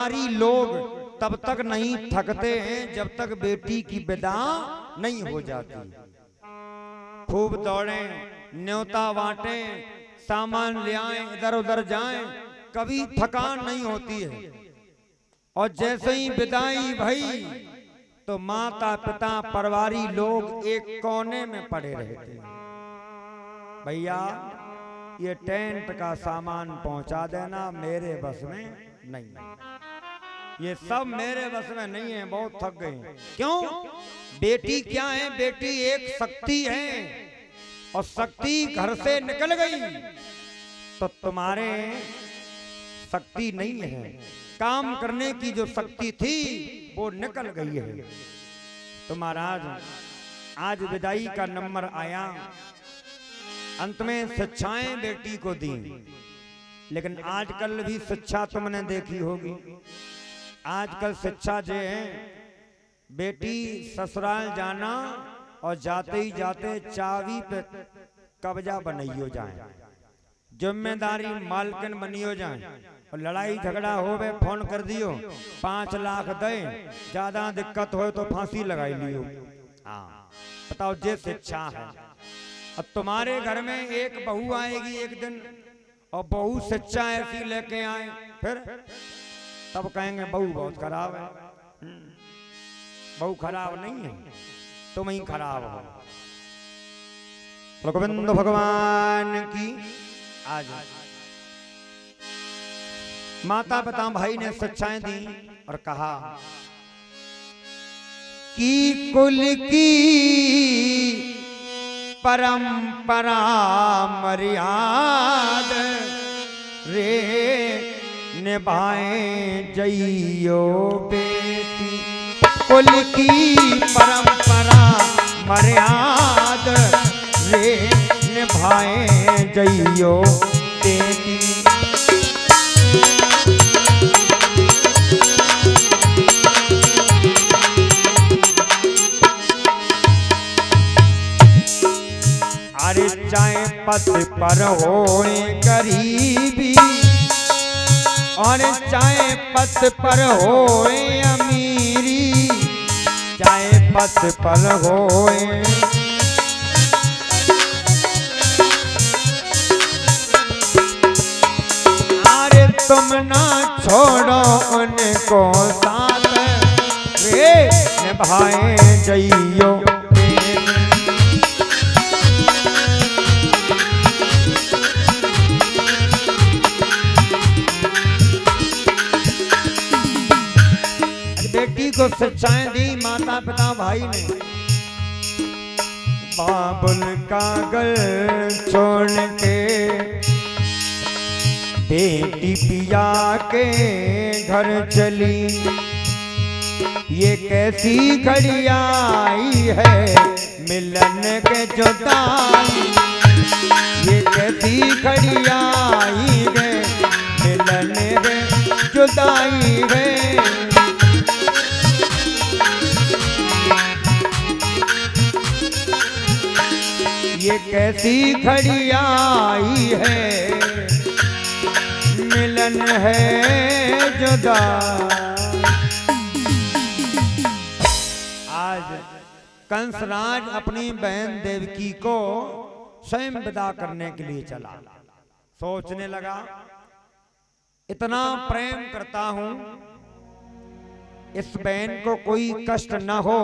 हमारी लोग तब तक नहीं थकते हैं जब तक बेटी की विदा नहीं हो जाती। खूब दौड़ें, न्योता बांटें, सामान ले आए, इधर उधर जाएं, कभी थकान नहीं होती है। और जैसे ही विदाई भई तो माता पिता परिवारी लोग एक कोने में पड़े रहते हैं। भैया ये टेंट का सामान पहुंचा देना, मेरे बस में नहीं, ये सब मेरे बस में नहीं है, बहुत थक गए। क्यों? बेटी क्या है? बेटी एक शक्ति है, और शक्ति घर से निकल गई तो तुम्हारे शक्ति नहीं है, काम करने की जो शक्ति थी वो निकल गई है। तो महाराज आज विदाई का नंबर आया, अंत में शिक्षाएं बेटी को दी, लेकिन आजकल भी शिक्षा तुमने देखी होगी। आजकल शिक्षा जो है, बेटी ससुराल जाना और जाते ही जाते चाबी पे कब्जा बनाइयो जाए, जिम्मेदारी मालकिन बनियो जाए, और लड़ाई झगड़ा हो बे फोन कर दियो, 5 लाख दे, ज्यादा दिक्कत हो तो फांसी लगाई लियो। हाँ बताओ, ये शिक्षा है। अब तुम्हारे घर में एक बहू आएगी एक दिन, और बहू शिक्षा ऐसी लेके आए, फिर तब कहेंगे बहू बहुत खराब है। बहू खराब नहीं है, तुम ही खराब हो। गोविंद भगवान की। आज माता पिता भाई ने शिक्षाएं दी और कहा कि कुल की परंपरा मर्याद रे निभाए जइयो बेटी। कुल की परंपरा मर्याद रे निभाए जइयो बेटी। अरे चाहे पथ पर होए गरीबी, और चाहे पथ पर होए अमीरी, चाहे पथ पर होए अरे तुम ना छोड़ो उनको साथ रे निभाए जइयो। को शिक्षाएं दी माता पिता भाई ने। बाबुल कागल छोड़ के बेटी पिया के घर चली, ये कैसी घड़ी आई है मिलन के जुदाई, ये कैसी घड़ी आई है मिलन के जुदाई है। ये कैसी घड़ी आई है मिलन है जुदा। आज कंसराज अपनी बहन देवकी को स्वयं विदा करने के लिए चला। सोचने लगा इतना प्रेम करता हूं, इस बहन को कोई कष्ट न हो,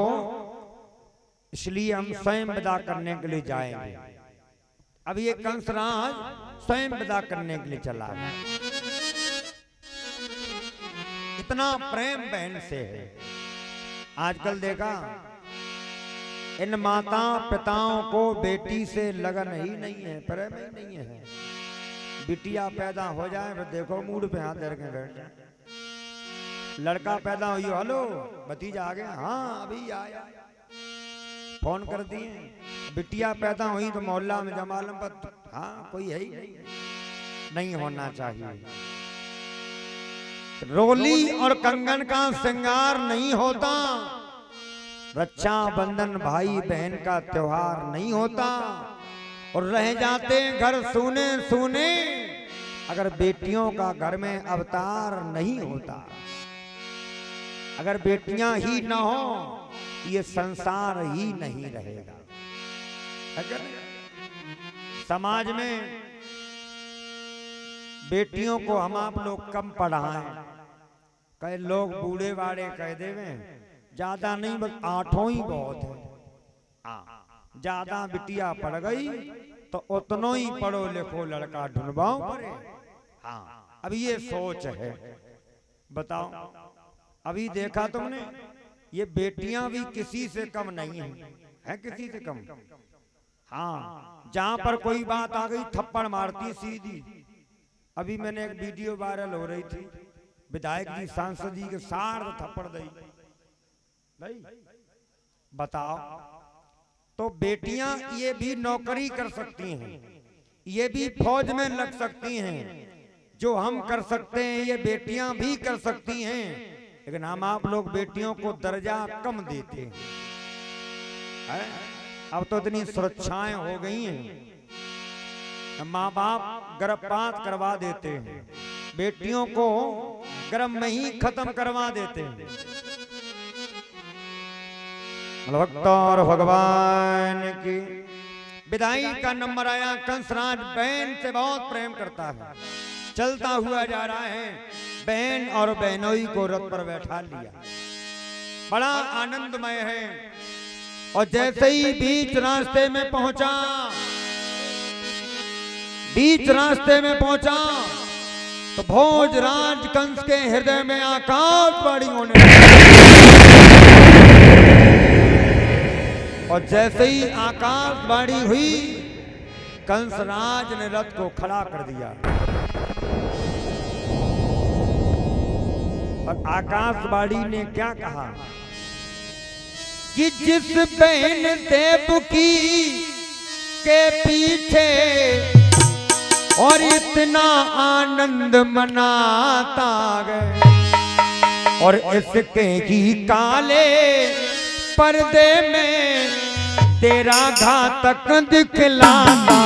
इसलिए हम स्वयं विदा करने के लिए जाएंगे। अब ये कंसराज स्वयं विदा करने के लिए चला है। इतना प्रेम बहन से है। आजकल देखा इन माता पिताओं को बेटी से लगन ही नहीं है, प्रेम ही नहीं है। बिटिया पैदा हो जाए फिर देखो मूड पे हाथ धर के बैठ जाए। लड़का पैदा हुई, हेलो भतीजा आ गया, हाँ अभी आया, फोन कर दिए। बिटिया पैदा हुई तो मोहल्ला में जमालम पर, हाँ कोई है ही नहीं होना चाहिए। रोली और कंगन का श्रृंगार नहीं होता, रक्षाबंधन भाई बहन का त्योहार नहीं होता, और रह जाते घर सूने सूने अगर बेटियों का घर में अवतार नहीं होता। अगर बेटियां ही ना हो ये संसार ही नहीं रहेगा। अगर समाज में बेटियों को हम आप लोग कम पढ़ाएं, कई लोग बूढ़े बाड़े कह देवे ज्यादा नहीं बस 8 ही बहुत है। ज्यादा बिटिया पढ़ गई तो उतनो ही पढ़ो लिखो लड़का ढूंढवाओ पड़े। हाँ अभी ये सोच है। बताओ अभी देखा तुमने ये बेटियां भी किसी से कम नहीं है किसी से कम। हाँ जहां पर कोई बात आ गई थप्पड़ मारती सीधी। अभी मैंने एक वीडियो वायरल हो रही थी, विधायक जी सांसद जी के सार थप्पड़ दी। बताओ तो बेटियां ये भी नौकरी कर सकती हैं, ये भी फौज में लग सकती हैं। जो हम कर सकते हैं ये बेटियां भी कर सकती हैं, लेकिन हम आप लोग बेटियों को दर्जा कम देते हैं। अब तो इतनी सुरक्षाएं हो गई हैं, माँ बाप गर्भपात करवा देते हैं, बेटियों को गर्भ में ही खत्म करवा देते हैं। भक्त और भगवान की विदाई का नंबर आया। कंसराज बहन से बहुत प्रेम करता है, चलता हुआ जा रहा है, बहन और बहनोई को रथ पर बैठा लिया, बड़ा आनंदमय है। और जैसे ही बीच रास्ते में पहुंचा, बीच रास्ते में पहुंचा तो भोजराज कंस के हृदय में आकाशवाणी होने और जैसे ही आकाशवाणी हुई कंसराज ने रथ को खड़ा कर दिया। और आकाशवाणी ने क्या कहा कि जिस बहन देवकी के पीछे और इतना आनंद मनाता गए और इसके ही काले पर्दे में तेरा घातक दिखलाता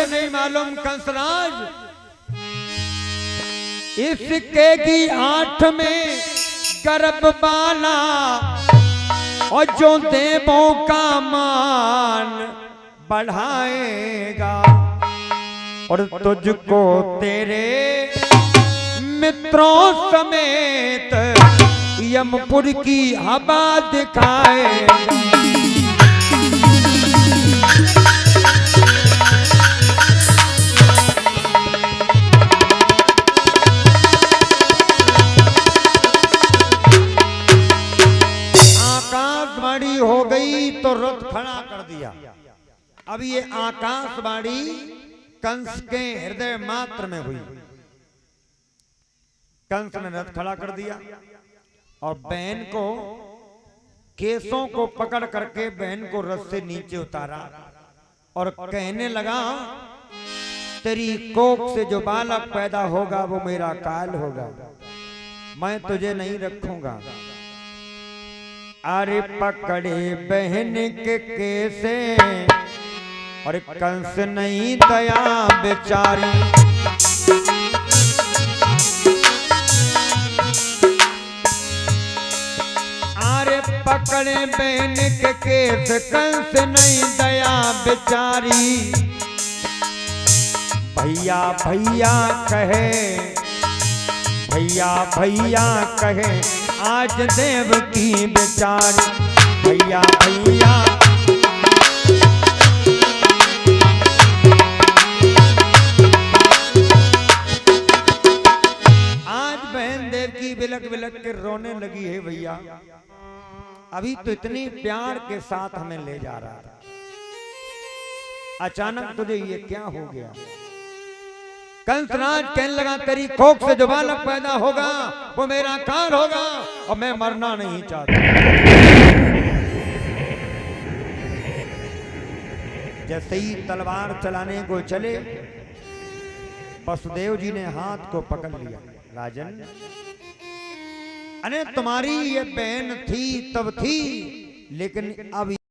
नहीं मालूम कंसराज इसके की 8 में गर्भ वाला और जो देवों का मान बढ़ाएगा और तुझको तेरे मित्रों समेत यमपुर की हवा दिखाएगा। आकाशवाणी हो गई तो रथ खड़ा कर दिया। अब ये आकाशवाणी कंस के हृदय मात्र में हुई। कंस ने रथ खड़ा कर दिया और बहन को केसों को पकड़ करके बहन को रथ से नीचे उतारा और कहने लगा तेरी कोख से जो बालक पैदा होगा वो मेरा काल होगा, मैं तुझे नहीं रखूंगा। अरे पकड़े बहन के कैसे और कंस नहीं दया बेचारी। अरे पकड़े बहन के केस कंस नहीं दया बेचारी। भैया भैया कहे, भैया भैया कहे आज देव की बेचारी। भैया भैया आज बहन देव की बिलक बिलक के रोने लगी है। भैया अभी तो इतनी प्यार के साथ हमें ले जा रहा था, अचानक तुझे ये क्या हो गया। कंसराज कहने लगा तेरी कोख से जो बालक पैदा होगा वो मेरा काल होगा और मैं मरना नहीं चाहता। जैसे ही तलवार चलाने को चले वसुदेव जी ने हाथ को पकड़ लिया। राजन अरे तुम्हारी ये बहन थी तब थी, लेकिन अब